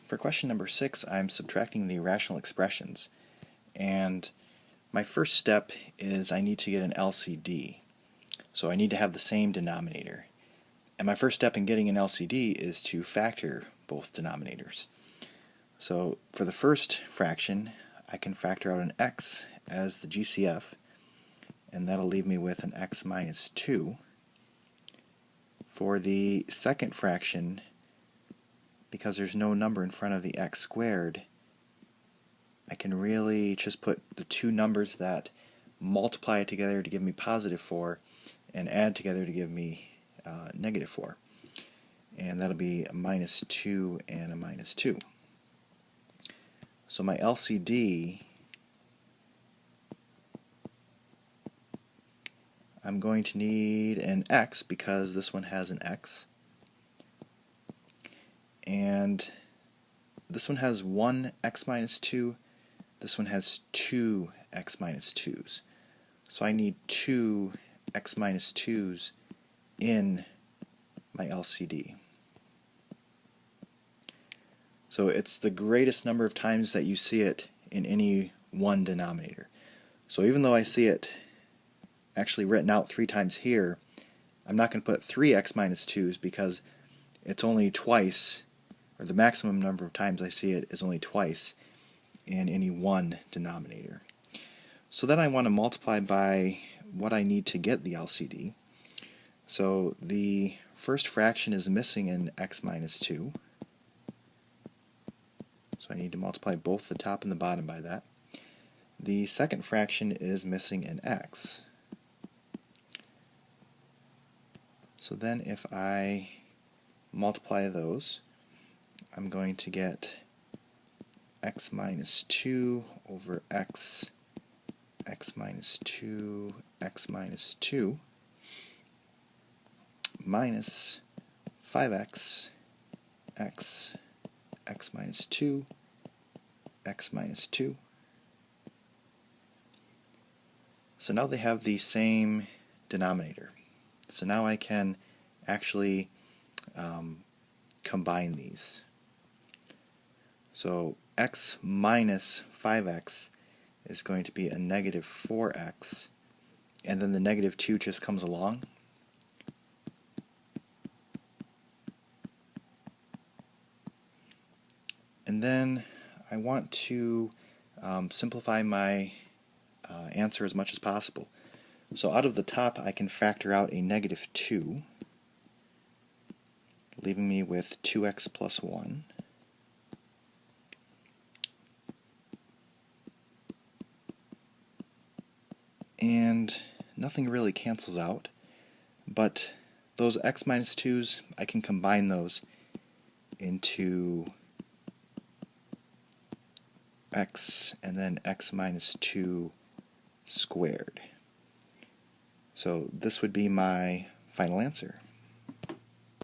For question number 6, I'm subtracting the irrational expressions, and my first step is I need to get an LCD. So I need to have the same denominator. And my first step in getting an LCD is to factor both denominators. So for the first fraction, I can factor out an x as the GCF, and that'll leave me with an x minus 2. For the second fraction, because there's no number in front of the x squared, I can really just put the two numbers that multiply together to give me positive 4 and add together to give me negative 4. And that'll be a minus 2 and a minus 2. So my LCD, I'm going to need an x because this one has an x. And this one has one x minus 2, this one has two x minus 2's. So I need two x minus 2's in my LCD. So it's the greatest number of times that you see it in any one denominator. So even though I see it actually written out 3 times here, I'm not going to put 3 x minus 2's because it's only twice, or the maximum number of times I see it is only twice in any one denominator. So then I want to multiply by what I need to get the LCD. So the first fraction is missing an x minus 2. So I need to multiply both the top and the bottom by that. The second fraction is missing an x. So then if I multiply those, I'm going to get x minus 2 over x, x minus 2, x minus 2, minus 5x, x, x minus 2, x minus 2. So now they have the same denominator. So now I can actually combine these. So x minus 5x is going to be a negative 4x, and then the negative 2 just comes along. And then I want to simplify my answer as much as possible. So out of the top I can factor out a negative 2, leaving me with 2x plus 1. And nothing really cancels out, but those x minus 2's, I can combine those into x and then x minus 2 squared. So this would be my final answer.